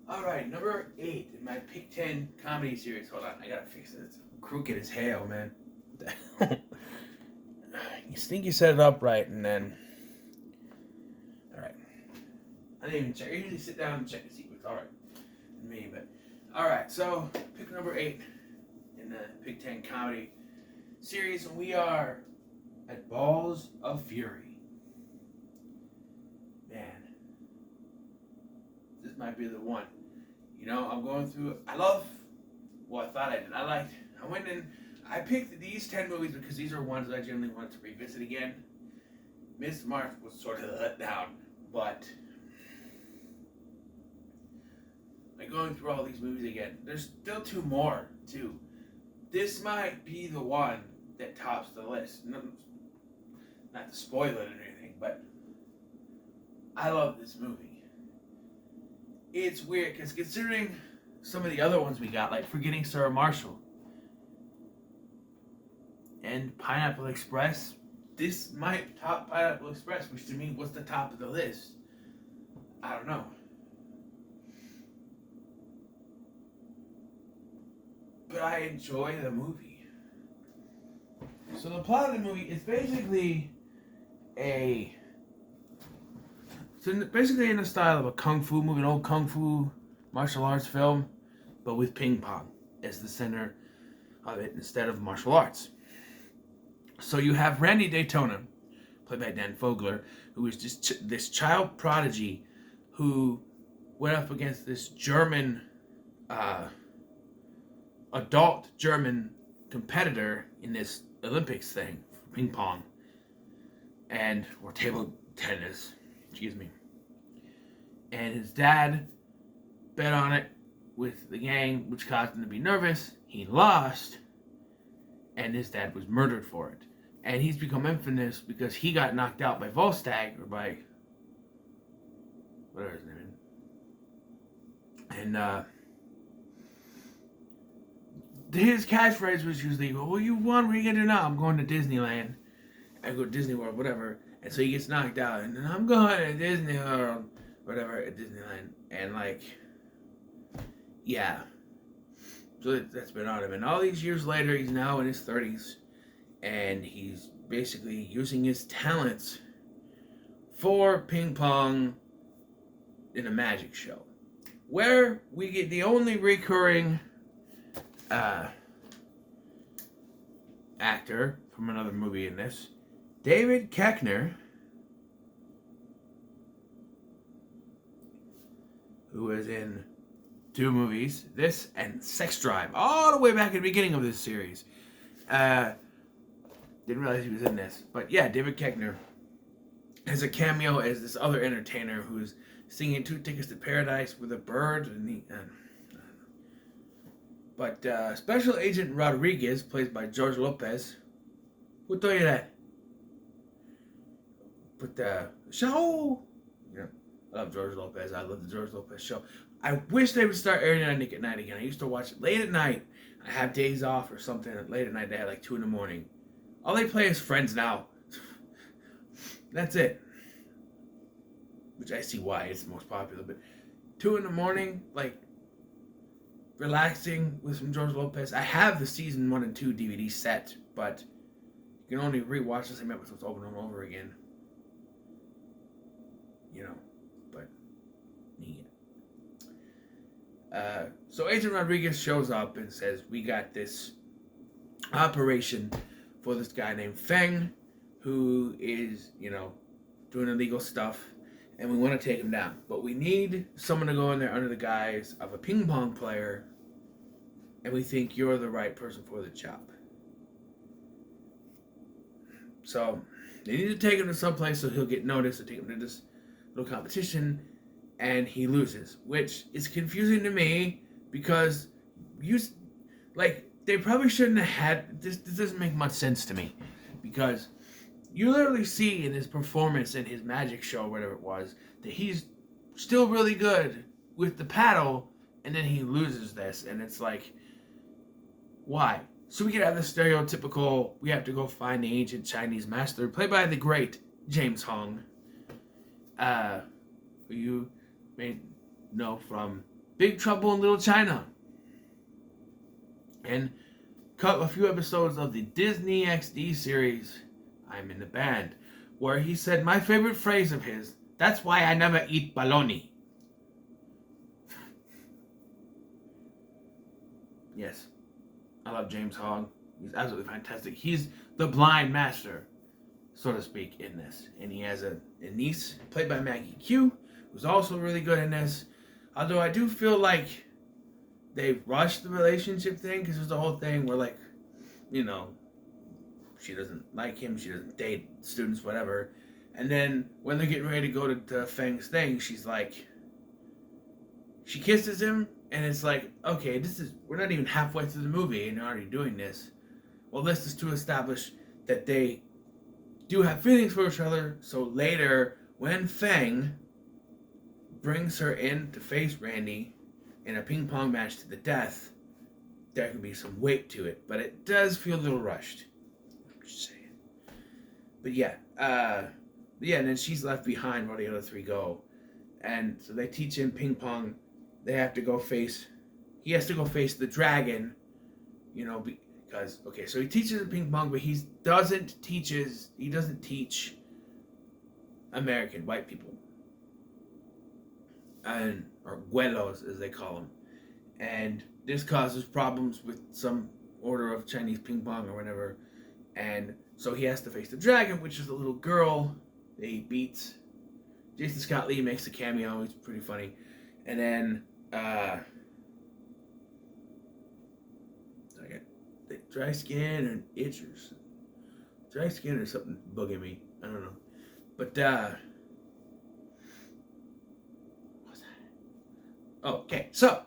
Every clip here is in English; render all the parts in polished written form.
All right, number 8 in my Pick 10 comedy series. Hold on, I gotta fix it. It's crooked as hell, man. You think you set it up right, and then. All right. I didn't even check. I usually sit down and check the sequence. All right. Me, but. All right, so pick number 8 in the Pick 10 comedy series. We are at Balls of Fury. Man. This might be the one. You know, I'm going through. I love. Well, I thought I did. I went in. I picked these 10 movies because these are ones that I generally wanted to revisit again. Miss March was sort of let down, but like going through all these movies again, there's still 2 more too. This might be the one that tops the list. Not to spoil it or anything, but I love this movie. It's weird because considering some of the other ones we got, like Forgetting Sarah Marshall and Pineapple Express, this might top Pineapple Express, which to me was the top of the list. I don't know. But I enjoy the movie. So the plot of the movie is basically basically in the style of a kung fu movie, an old kung fu martial arts film, but with ping pong as the center of it instead of martial arts. So you have Randy Daytona, played by Dan Fogler, who is just this child prodigy who went up against this German, adult German competitor in this Olympics thing, ping pong, or table tennis, excuse me. And his dad bet on it with the gang, which caused him to be nervous. He lost, and his dad was murdered for it. And he's become infamous because he got knocked out by Volstagg, or by whatever his name is. And his catchphrase was usually, well, you won, what are you going to do now? I'm going to Disneyland. I go to Disney World, whatever. And so he gets knocked out, and then I'm going to Disney World, whatever, at Disneyland. And like, yeah. So that's been on him. And all these years later, he's now in his 30s. And he's basically using his talents for ping pong in a magic show. Where we get the only recurring actor from another movie in this, David Koechner, who is in 2 movies, this and Sex Drive, all the way back at the beginning of this series. Didn't realize he was in this. But yeah, David Koechner has a cameo as this other entertainer who's singing 2 Tickets to Paradise with a bird. And But Special Agent Rodriguez, played by George Lopez. Who told you that? But show! Yeah, I love George Lopez. I love the George Lopez show. I wish they would start airing it on Nick at Night again. I used to watch it late at night. I have days off or something. Late at night, they had like 2 in the morning. All they play is Friends now. That's it. Which I see why it's the most popular. But 2 in the morning, like, relaxing with some George Lopez. I have the season 1 and 2 DVD set, but you can only rewatch the same episodes over and over again. You know, but yeah. So Agent Rodriguez shows up and says, we got this operation for this guy named Feng, who is, doing illegal stuff, and we want to take him down. But we need someone to go in there under the guise of a ping pong player, and we think you're the right person for the job. So they need to take him to someplace so he'll get noticed. They take him to this little competition, and he loses, which is confusing to me because they probably shouldn't have had this. This doesn't make much sense to me because you literally see in his performance in his magic show, whatever it was, that he's still really good with the paddle, and then he loses this, and it's like, why? So we could have the stereotypical, we have to go find the ancient Chinese master, played by the great James Hong, who you may know from Big Trouble in Little China, and cut a few episodes of the Disney XD series, I'm in the Band, where he said my favorite phrase of his, "That's why I never eat bologna." Yes, I love James Hogg. He's absolutely fantastic. He's the blind master, so to speak, in this. And he has a niece, played by Maggie Q, who's also really good in this. Although I do feel like they rushed the relationship thing, because there's the whole thing where, like, you know, she doesn't like him, she doesn't date students, whatever. And then when they're getting ready to go to Feng's thing, she's like, she kisses him, and it's like, okay, we're not even halfway through the movie, and they're already doing this. Well, this is to establish that they do have feelings for each other, so later, when Feng brings her in to face Randy in a ping pong match to the death, there can be some weight to it, but it does feel a little rushed. I'm just saying. But yeah, and then she's left behind while the other three go, and so they teach him ping pong. He has to go face the dragon, you know, because, okay, so he teaches him ping pong, but he doesn't teach American white people, or güelos as they call them, and this causes problems with some order of Chinese ping pong or whatever, and so he has to face the dragon, which is a little girl that he beats. Jason Scott Lee makes a cameo. He's pretty funny. And then dry skin and itch or dry skin or something bugging me. I don't know. But what's that? Oh, okay. So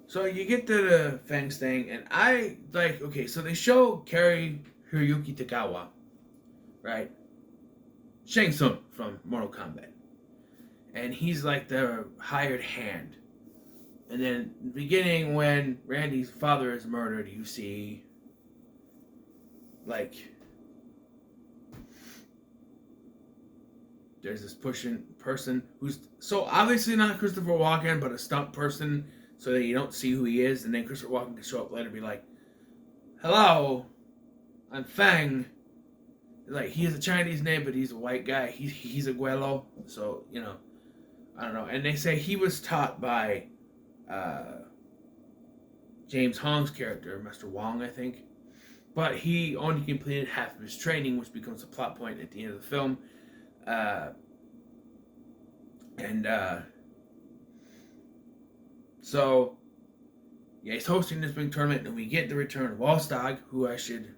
so you get to the Fangs thing, and I like, okay, so they show Cary Hiroyuki Tagawa, right? Shang Tsung from Mortal Kombat. And he's like the hired hand. And then in the beginning, when Randy's father is murdered, you see, like, there's this person who's so obviously not Christopher Walken, but a stunt person, so that you don't see who he is. And then Christopher Walken can show up later and be like, "Hello, I'm Fang." Like, he has a Chinese name, but he's a white guy. He's a güelo, so, you know, I don't know. And they say he was taught by James Hong's character, Mr. Wong, I think. But he only completed half of his training, which becomes a plot point at the end of the film. So, yeah, he's hosting this big tournament, and we get the return of Volstagg, who I should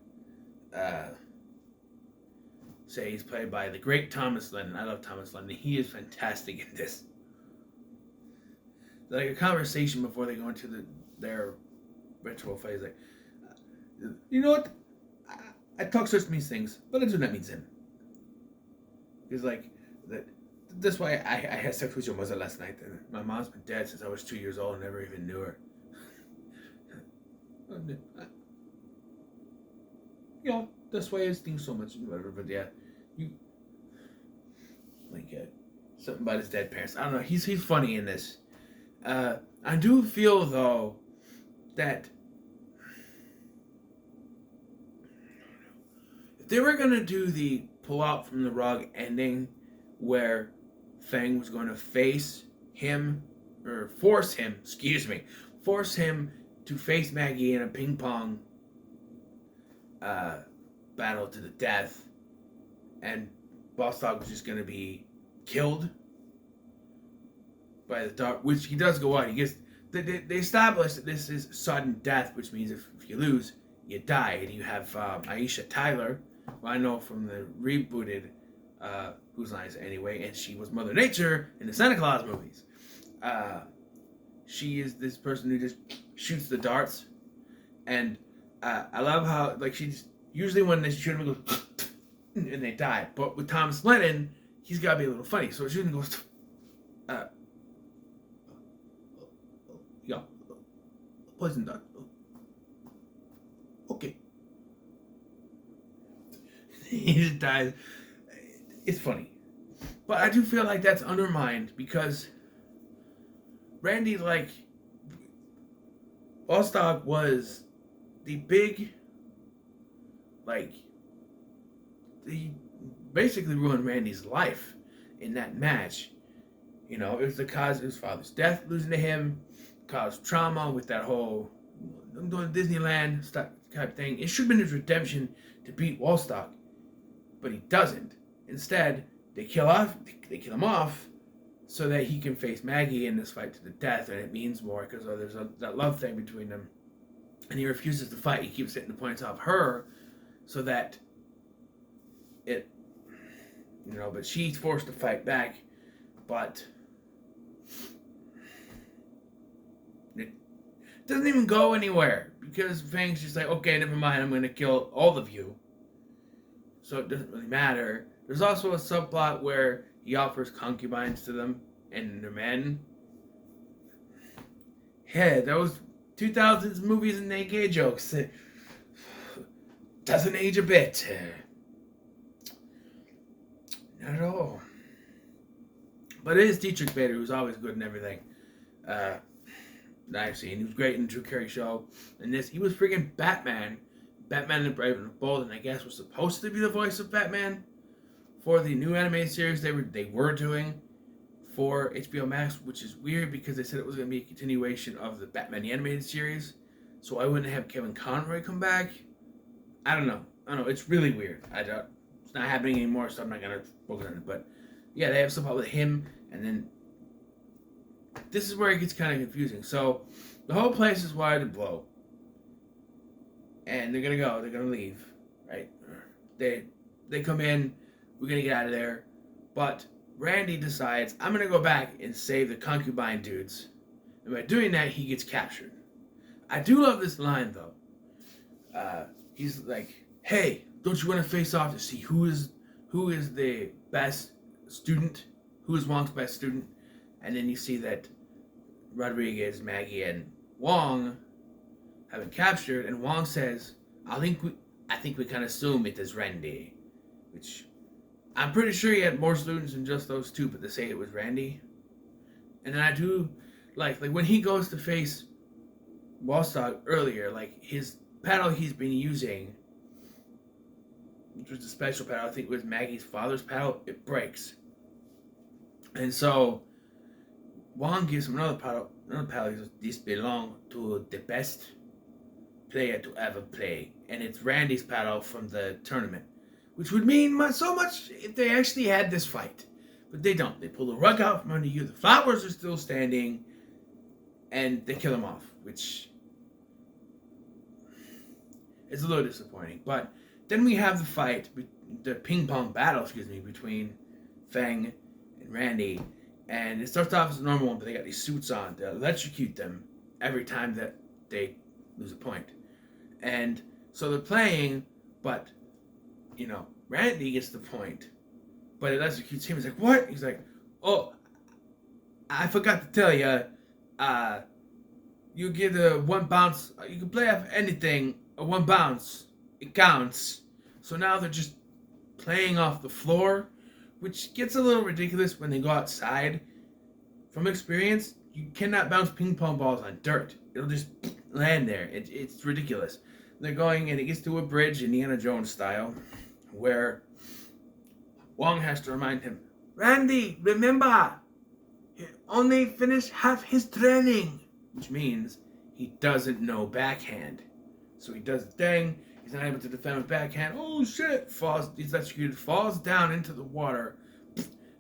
say he's played by the great Thomas Lennon. I love Thomas Lennon. He is fantastic in this. Like a conversation before they go into their ritual phase, like, you know what? I talk such mean things, but I do not mean him. He's like, that's why I had sex with your mother last night. And my mom's been dead since I was 2 years old and never even knew her. Yeah, that's why I think so much and whatever. But yeah, something about his dead parents. I don't know. He's funny in this. I do feel though that if they were gonna do the pull out from the rug ending, where Feng was going to force him to face Maggie in a ping pong battle to the death, and Volstagg was just going to be killed by the dark, which he does go out. He gets they establish that this is sudden death, which means if you lose, you die. And you have Aisha Tyler, who I know from the rebooted Whose Line Is It Anyway, and she was Mother Nature in the Santa Claus movies. She is this person who just shoots the darts, and I love how, like, she's usually when they shoot him, it goes and they die. But with Thomas Lennon, he's got to be a little funny, so shooting goes yeah, poison dart. Okay. He just dies. It's funny. But I do feel like that's undermined because Randy, like, Vostok was the big, like, he basically ruined Randy's life in that match. You know, it was the cause of his father's death, losing to him, caused trauma with that whole I'm doing Disneyland type thing. It should have been his redemption to beat Vostok, but he doesn't. Instead, they kill him off, so that he can face Maggie in this fight to the death, and it means more because there's that love thing between them. And he refuses to fight. He keeps hitting the points off her, so that it, but she's forced to fight back, but it doesn't even go anywhere because Fang's just like, okay, never mind, I'm going to kill all of you. So it doesn't really matter. There's also a subplot where he offers concubines to them and their men. Yeah, those 2000s movies and they gay jokes. Doesn't age a bit. Not at all. But it is Dietrich Bader, who's always good in everything that I've seen. He was great in the Drew Carey Show. And this, he was freaking Batman. Batman the Brave and the Bold, and I guess was supposed to be the voice of Batman for the new animated series they were doing for HBO Max, which is weird because they said it was going to be a continuation of the Batman the Animated Series. So I wouldn't have Kevin Conroy come back. I don't know. It's really weird. It's not happening anymore, so I'm not going to focus on it. But yeah, they have stuff with him, and then this is where it gets kind of confusing. So the whole place is wired to blow. And they're going to leave, right? They come in, we're going to get out of there. But Randy decides, I'm going to go back and save the concubine dudes. And by doing that, he gets captured. I do love this line, though. He's like, hey, don't you want to face off to see who is the best student? Who is Wong's best student? And then you see that Rodriguez, Maggie, and Wong have been captured, and Wong says, I think we can assume it is Randy, which I'm pretty sure he had more students than just those two, but they say it was Randy. And then I do like when he goes to face Vostok earlier, like his paddle he's been using, which was a special paddle, I think it was Maggie's father's paddle, it breaks. And so Wong gives him another paddle. He says, this belongs to the best player to ever play, and it's Randy's paddle from the tournament, which would mean so much if they actually had this fight, but they don't. They pull the rug out from under you. The flowers are still standing, and they kill him off, which is a little disappointing. But then we have the ping pong battle, between Fang and Randy, and it starts off as a normal one, but they got these suits on to electrocute them every time that they lose a point. And so they're playing, but, Randy gets the point, but it electrocutes him. He's like, what? He's like, oh, I forgot to tell you, you get a one bounce, you can play off anything, a one bounce, it counts. So now they're just playing off the floor, which gets a little ridiculous when they go outside. From experience, you cannot bounce ping pong balls on dirt. It'll just land there. It's ridiculous. They're going, and it gets to a bridge, Indiana Jones style, where Wong has to remind him, Randy, remember, he only finished half his training, which means he doesn't know backhand. So he does the thing, he's not able to defend with backhand, oh shit, he's electrocuted, falls down into the water,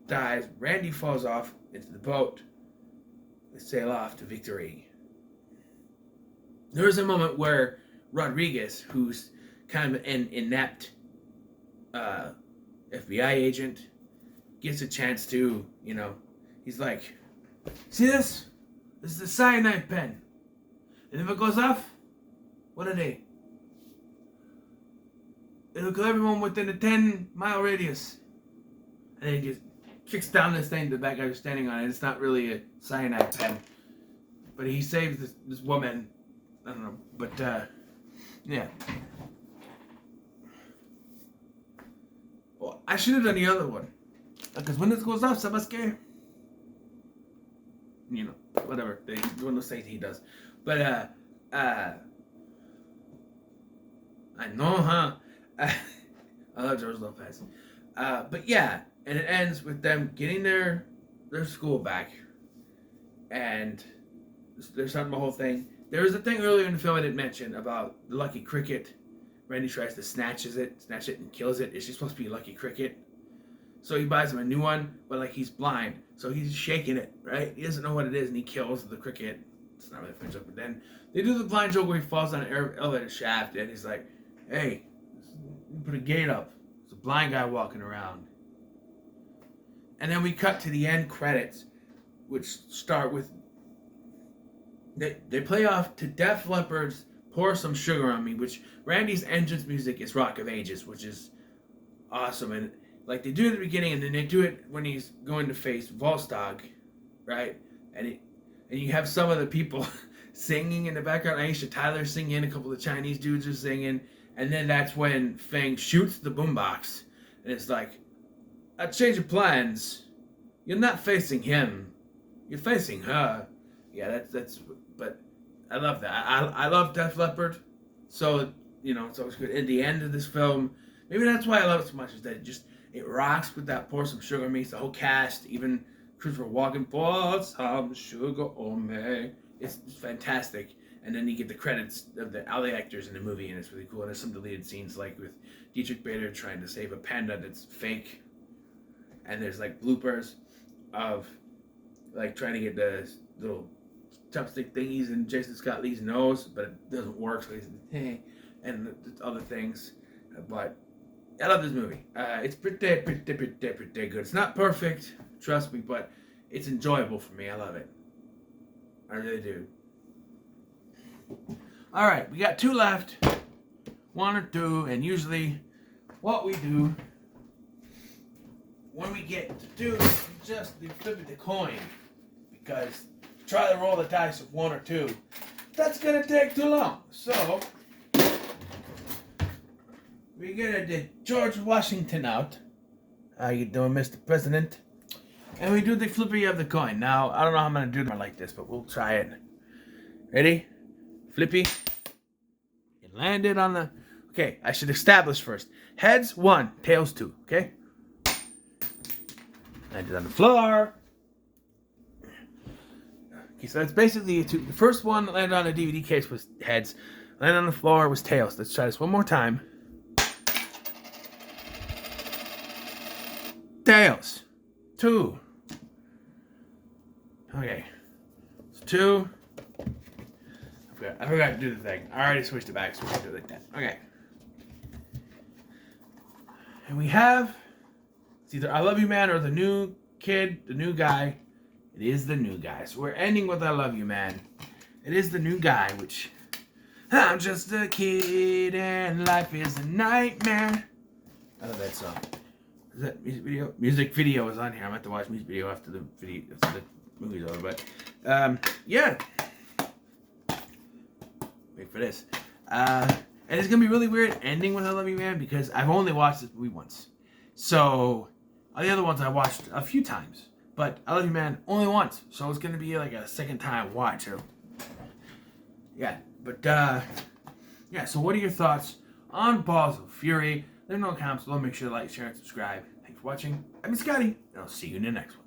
dies, Randy falls off into the boat, they sail off to victory. There is a moment where Rodriguez, who's kind of an inept FBI agent, gets a chance to, he's like, see this? This is a cyanide pen. And if it goes off, what are they? It'll kill everyone within a 10-mile radius. And then he just kicks down this thing the bad guy was standing on it. It's not really a cyanide pen. But he saves this woman. I don't know. But, yeah. Well, I should have done the other one. Because when this goes off, Sabaske, you know, whatever, one of those things he does. But, I know, huh? I love George Lopez. But yeah, and it ends with them getting their school back. And they're starting the whole thing. There was a thing earlier in the film I didn't mention about the Lucky Cricket. Randy tries to snatch it and kills it. It's just supposed to be Lucky Cricket. So he buys him a new one, but like he's blind. So he's shaking it, right? He doesn't know what it is, and he kills the cricket. It's not really a joke, but then they do the blind joke where he falls down an elevator shaft, and he's like, hey, put a gate up. There's a blind guy walking around. And then we cut to the end credits, which start with, they play off to Def Leppard's Pour Some Sugar on Me, which Randy's entrance music is Rock of Ages, which is awesome. And like they do it at the beginning, and then they do it when he's going to face Volstagg, right? And you have some of the people singing in the background. Aisha Tyler singing, a couple of Chinese dudes are singing, and then that's when Fang shoots the boombox, and it's like, I change of plans. You're not facing him, you're facing her. Yeah, that's. But I love that. I love Def Leppard, so you know it's always good. At the end of this film, maybe that's why I love it so much, is that it rocks with that Pour Some Sugar on Me. The whole cast, even Christopher Walken, Pour Some Sugar on Me. It's fantastic. And then you get the credits of all the actors in the movie, and it's really cool. And there's some deleted scenes, like with Dietrich Bader trying to save a panda that's fake, and there's like bloopers of like trying to get the little chopstick thingies in Jason Scott Lee's nose, but it doesn't work, so he's hey, and other things. But I love this movie. It's pretty good. It's not perfect, trust me, but it's enjoyable for me. I love it. I really do. All right, we got 2 left, 1 or 2, and usually what we do when we get to 2 is just flip the coin, because try to roll the dice of 1 or 2. That's gonna take too long. So we're gonna do George Washington out. How you doing, Mr. President? And we do the flippy of the coin. Now I don't know how I'm gonna do it like this, but we'll try it. Ready? Flippy. It landed on the. Okay, I should establish first. Heads 1, tails 2. Okay. Landed on the floor. Okay, so that's basically the first one that landed on the DVD case was heads. Landed on the floor was tails. Let's try this one more time. Tails. 2. Okay. It's 2. I forgot to do the thing. I already switched it back, so we're going to do it like that. Okay. And we have, it's either I Love You Man or the new kid, the new guy. It is the new guy. So we're ending with I Love You Man. It is the new guy, which, I'm just a kid and life is a nightmare. I love that song. Is that music video? Music video is on here. I'm going to have to watch music video after the movie's over. But, yeah. Wait for this. And it's going to be really weird ending with I Love You Man, because I've only watched this movie once. So, all the other ones I watched a few times. But I Love You Man only once. So it's going to be like a second time watch. So, yeah. But, yeah. So what are your thoughts on Balls of Fury? Let me know in the comments below. Make sure to like, share, and subscribe. Thanks for watching. I've been Scotty, and I'll see you in the next one.